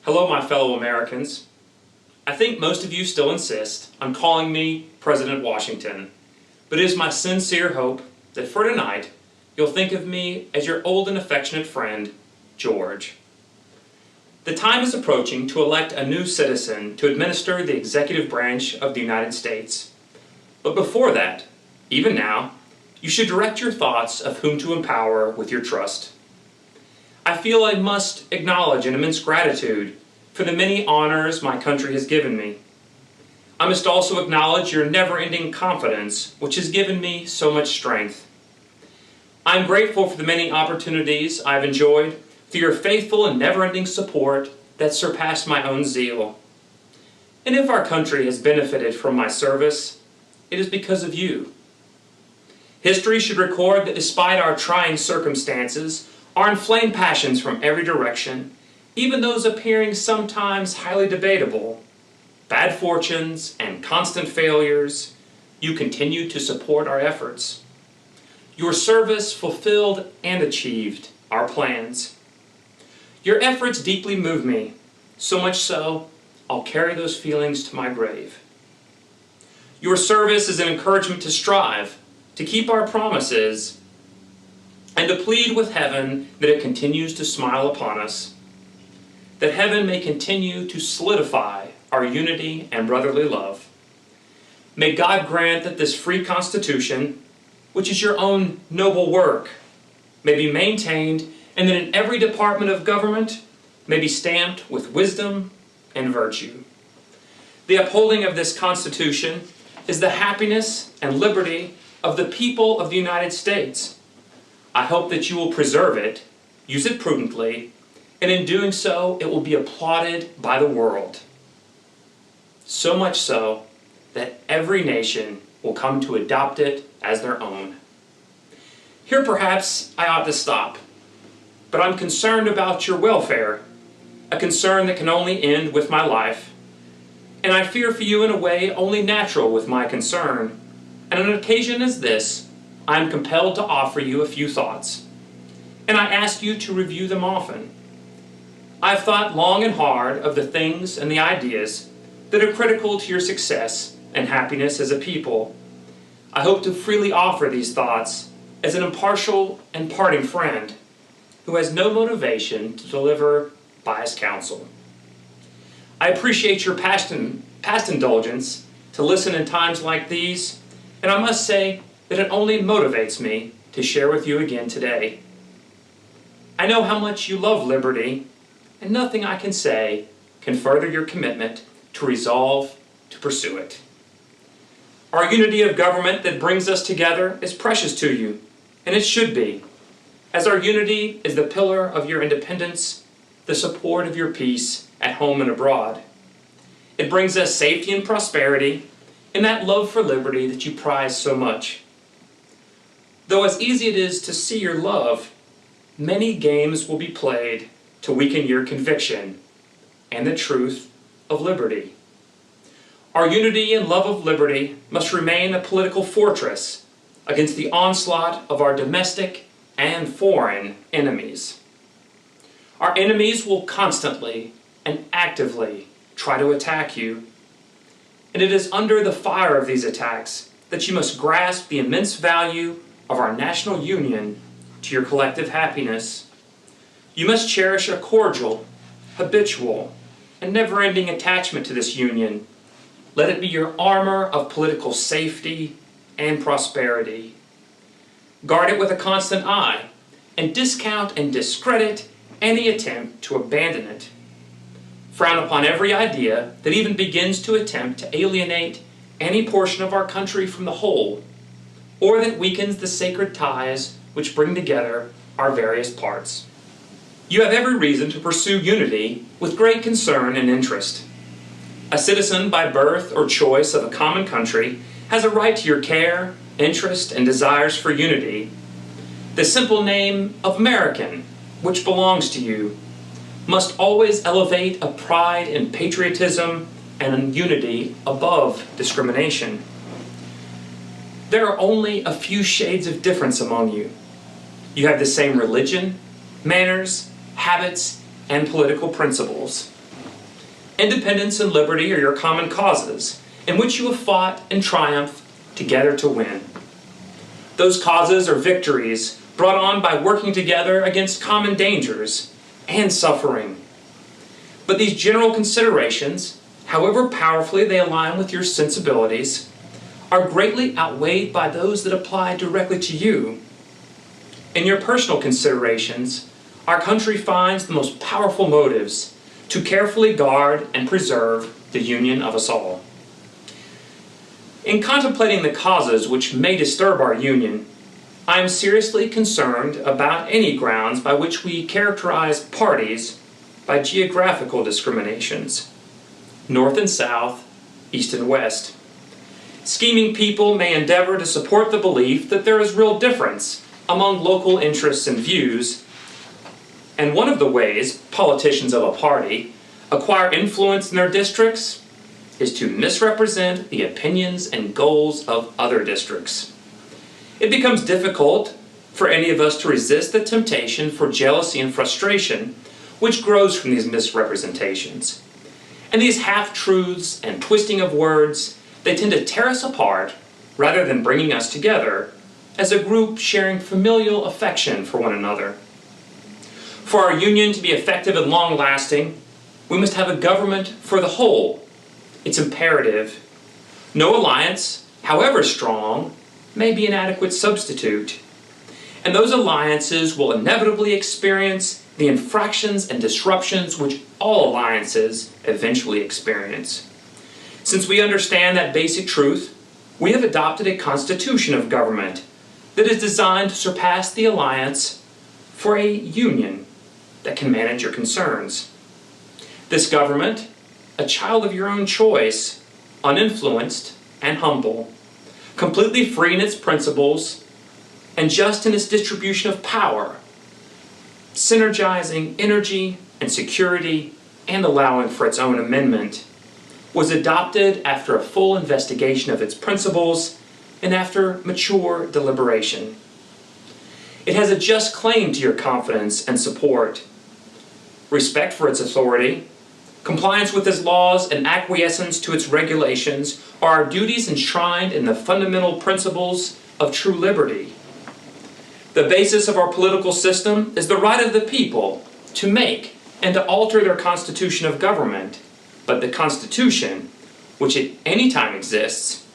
Hello, my fellow Americans. I think most of you still insist on calling me President Washington, but it is my sincere hope that for tonight you'll think of me as your old and affectionate friend, George. The time is approaching to elect a new citizen to administer the executive branch of the United States. But before that, even now, you should direct your thoughts of whom to empower with your trust. I feel I must acknowledge an immense gratitude for the many honors my country has given me. I must also acknowledge your never-ending confidence, which has given me so much strength. I am grateful for the many opportunities I've enjoyed, for your faithful and never-ending support that surpassed my own zeal. And if our country has benefited from my service, it is because of you. History should record that despite our trying circumstances, our inflamed passions from every direction, even those appearing sometimes highly debatable, bad fortunes and constant failures, you continue to support our efforts. Your service fulfilled and achieved our plans. Your efforts deeply move me, so much so, I'll carry those feelings to my grave. Your service is an encouragement to strive, to keep our promises, and to plead with heaven that it continues to smile upon us, that heaven may continue to solidify our unity and brotherly love. May God grant that this free Constitution, which is your own noble work, may be maintained, and that in every department of government may be stamped with wisdom and virtue. The upholding of this Constitution is the happiness and liberty of the people of the United States. I hope that you will preserve it, use it prudently, and in doing so, it will be applauded by the world. So much so that every nation will come to adopt it as their own. Here perhaps I ought to stop, but I'm concerned about your welfare, a concern that can only end with my life, and I fear for you in a way only natural with my concern, and on an occasion as this, I am compelled to offer you a few thoughts, and I ask you to review them often. I've thought long and hard of the things and the ideas that are critical to your success and happiness as a people. I hope to freely offer these thoughts as an impartial and parting friend who has no motivation to deliver biased counsel. I appreciate your past indulgence to listen in times like these, and I must say that it only motivates me to share with you again today. I know how much you love liberty, and nothing I can say can further your commitment to resolve to pursue it. Our unity of government that brings us together is precious to you, and it should be, as our unity is the pillar of your independence, the support of your peace at home and abroad. It brings us safety and prosperity, and that love for liberty that you prize so much. Though as easy it is to see your love, many games will be played to weaken your conviction and the truth of liberty. Our unity and love of liberty must remain a political fortress against the onslaught of our domestic and foreign enemies. Our enemies will constantly and actively try to attack you, and it is under the fire of these attacks that you must grasp the immense value of our national union to your collective happiness. You must cherish a cordial, habitual, and never-ending attachment to this union. Let it be your armor of political safety and prosperity. Guard it with a constant eye, and discount and discredit any attempt to abandon it. Frown upon every idea that even begins to attempt to alienate any portion of our country from the whole, or that weakens the sacred ties which bring together our various parts. You have every reason to pursue unity with great concern and interest. A citizen by birth or choice of a common country has a right to your care, interest, and desires for unity. The simple name of American, which belongs to you, must always elevate a pride in patriotism and unity above discrimination. There are only a few shades of difference among you. You have the same religion, manners, habits, and political principles. Independence and liberty are your common causes, in which you have fought and triumphed together to win. Those causes are victories brought on by working together against common dangers and suffering. But these general considerations, however powerfully they align with your sensibilities, are greatly outweighed by those that apply directly to you. In your personal considerations, our country finds the most powerful motives to carefully guard and preserve the union of us all. In contemplating the causes which may disturb our union, I am seriously concerned about any grounds by which we characterize parties by geographical discriminations, north and south, east and west. Scheming people may endeavor to support the belief that there is real difference among local interests and views, and one of the ways politicians of a party acquire influence in their districts is to misrepresent the opinions and goals of other districts. It becomes difficult for any of us to resist the temptation for jealousy and frustration which grows from these misrepresentations. And these half-truths and twisting of words, they tend to tear us apart rather than bringing us together as a group sharing familial affection for one another. For our union to be effective and long-lasting, we must have a government for the whole. It's imperative. No alliance, however strong, may be an adequate substitute. And those alliances will inevitably experience the infractions and disruptions which all alliances eventually experience. Since we understand that basic truth, we have adopted a constitution of government that is designed to surpass the alliance for a union that can manage your concerns. This government, a child of your own choice, uninfluenced and humble, completely free in its principles, and just in its distribution of power, synergizing energy and security and allowing for its own amendment, was adopted after a full investigation of its principles and after mature deliberation. It has a just claim to your confidence and support. Respect for its authority, compliance with its laws, and acquiescence to its regulations are our duties enshrined in the fundamental principles of true liberty. The basis of our political system is the right of the people to make and to alter their constitution of government, but the Constitution, which at any time exists,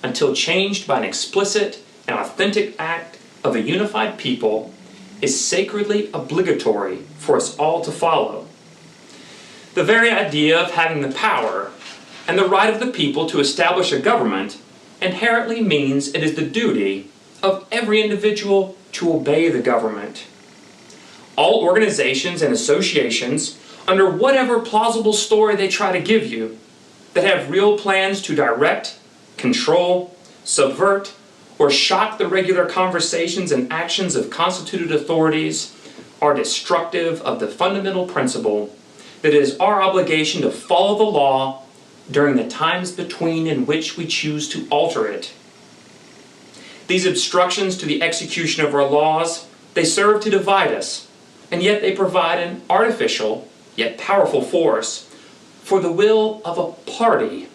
until changed by an explicit and authentic act of a unified people, is sacredly obligatory for us all to follow. The very idea of having the power and the right of the people to establish a government inherently means it is the duty of every individual to obey the government. All organizations and associations, under whatever plausible story they try to give you, that have real plans to direct, control, subvert, or shock the regular conversations and actions of constituted authorities, are destructive of the fundamental principle that it is our obligation to follow the law during the times between in which we choose to alter it. These obstructions to the execution of our laws, they serve to divide us, and yet they provide an artificial, yet powerful force for the will of a party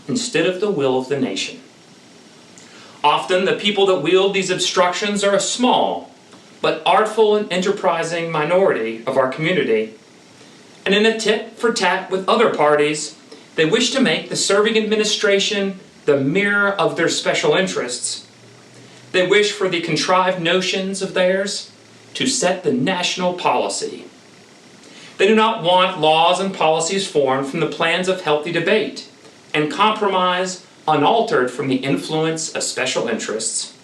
instead of the will of the nation. Often the people that wield these obstructions are a small, but artful and enterprising minority of our community. And in a tit-for-tat with other parties, they wish to make the serving administration the mirror of their special interests. They wish for the contrived notions of theirs to set the national policy. They do not want laws and policies formed from the plans of healthy debate and compromise unaltered from the influence of special interests.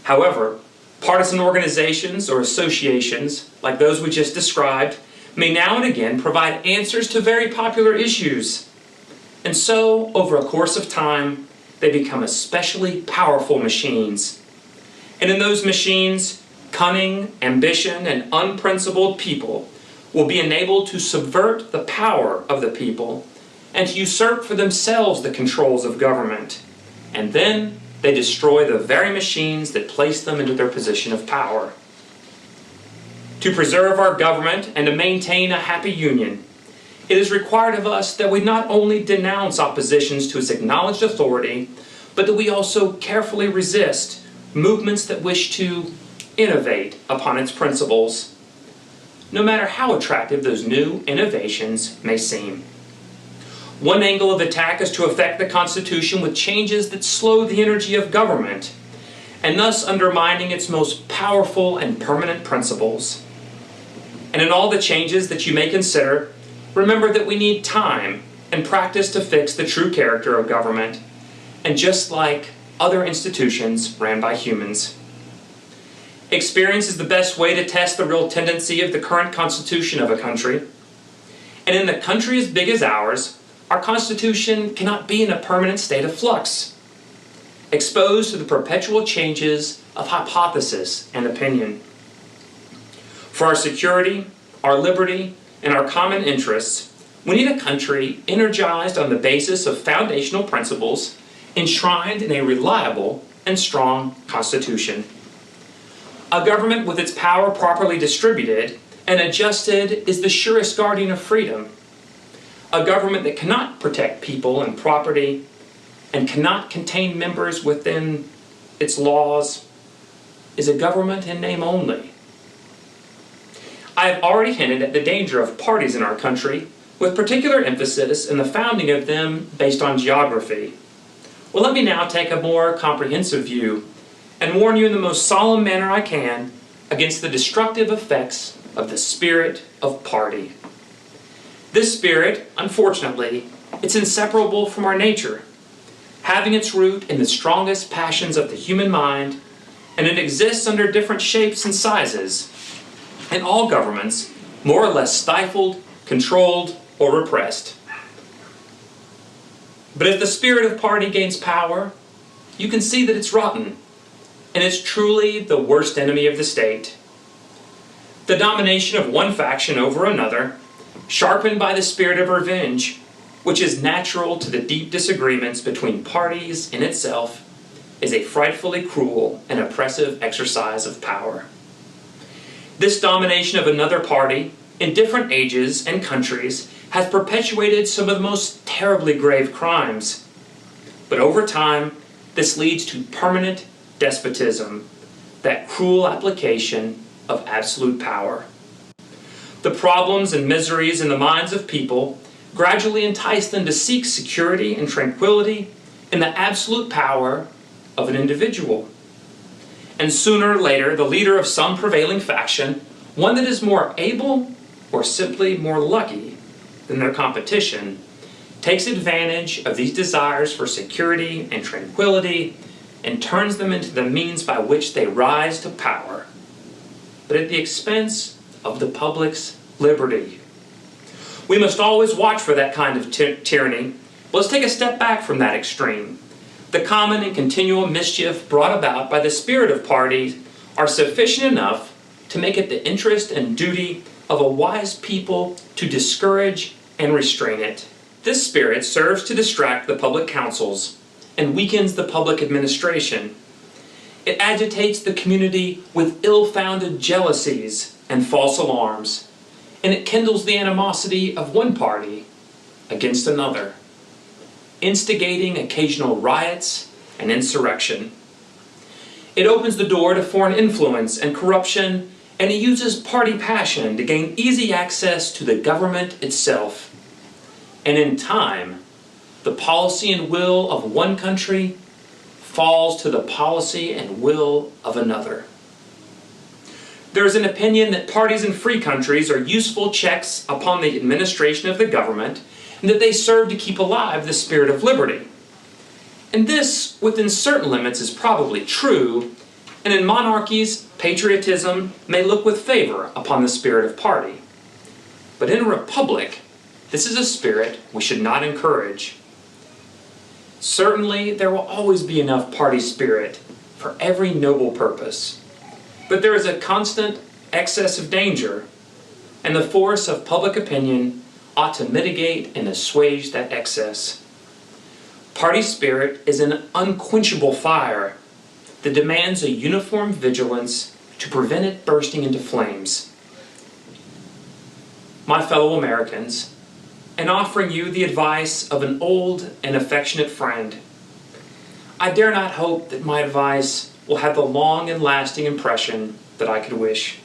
However, partisan organizations or associations, like those we just described, may now and again provide answers to very popular issues. And so, over a course of time, they become especially powerful machines. And in those machines, cunning, ambition, and unprincipled people will be enabled to subvert the power of the people and to usurp for themselves the controls of government. And then they destroy the very machines that place them into their position of power. To preserve our government and to maintain a happy union, It is required of us that we not only denounce oppositions to its acknowledged authority, but that we also carefully resist movements that wish to innovate upon its principles, no matter how attractive those new innovations may seem. One angle of attack is to affect the Constitution with changes that slow the energy of government, and thus undermining its most powerful and permanent principles. And in all the changes that you may consider, remember that we need time and practice to fix the true character of government, and just like other institutions ran by humans. Experience is the best way to test the real tendency of the current constitution of a country. And in a country as big as ours, our constitution cannot be in a permanent state of flux, exposed to the perpetual changes of hypothesis and opinion. For our security, our liberty, and our common interests, we need a country energized on the basis of foundational principles enshrined in a reliable and strong constitution. A government with its power properly distributed and adjusted is the surest guardian of freedom. A government that cannot protect people and property and cannot contain members within its laws is a government in name only. I have already hinted at the danger of parties in our country, with particular emphasis in the founding of them based on geography. Well, let me now take a more comprehensive view and warn you in the most solemn manner I can against the destructive effects of the spirit of party. This spirit, unfortunately, it's inseparable from our nature, having its root in the strongest passions of the human mind, and it exists under different shapes and sizes, in all governments, more or less stifled, controlled, or repressed. But if the spirit of party gains power, you can see that it's rotten, and it's truly the worst enemy of the state. The domination of one faction over another, sharpened by the spirit of revenge, which is natural to the deep disagreements between parties in itself, is a frightfully cruel and oppressive exercise of power. This domination of another party, in different ages and countries, has perpetuated some of the most terribly grave crimes. But over time, this leads to permanent despotism, that cruel application of absolute power. The problems and miseries in the minds of people gradually entice them to seek security and tranquility in the absolute power of an individual. And sooner or later, the leader of some prevailing faction, one that is more able or simply more lucky than their competition, takes advantage of these desires for security and tranquility and turns them into the means by which they rise to power, but at the expense of the public's liberty. We must always watch for that kind of tyranny. Let's take a step back from that extreme. The common and continual mischief brought about by the spirit of parties are sufficient enough to make it the interest and duty of a wise people to discourage and restrain it. This spirit serves to distract the public councils and weakens the public administration. It agitates the community with ill-founded jealousies and false alarms, and it kindles the animosity of one party against another, instigating occasional riots and insurrection. It opens the door to foreign influence and corruption, and it uses party passion to gain easy access to the government itself. And in time, the policy and will of one country falls to the policy and will of another. There is an opinion that parties in free countries are useful checks upon the administration of the government, and that they serve to keep alive the spirit of liberty. And this, within certain limits, is probably true, and in monarchies, patriotism may look with favor upon the spirit of party. But in a republic, this is a spirit we should not encourage. Certainly, there will always be enough party spirit for every noble purpose, but there is a constant excess of danger, and the force of public opinion ought to mitigate and assuage that excess. Party spirit is an unquenchable fire that demands a uniform vigilance to prevent it bursting into flames. My fellow Americans, and offering you the advice of an old and affectionate friend. I dare not hope that my advice will have the long and lasting impression that I could wish.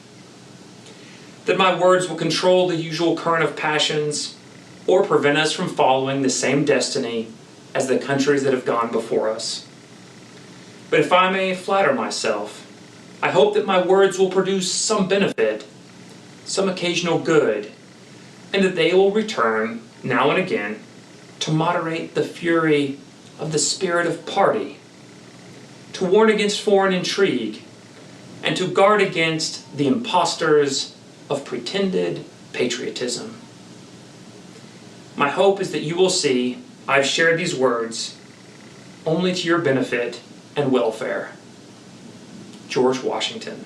That my words will control the usual current of passions or prevent us from following the same destiny as the countries that have gone before us. But if I may flatter myself, I hope that my words will produce some benefit, some occasional good, and that they will return, now and again, to moderate the fury of the spirit of party, to warn against foreign intrigue, and to guard against the impostors of pretended patriotism. My hope is that you will see I've shared these words only to your benefit and welfare. George Washington.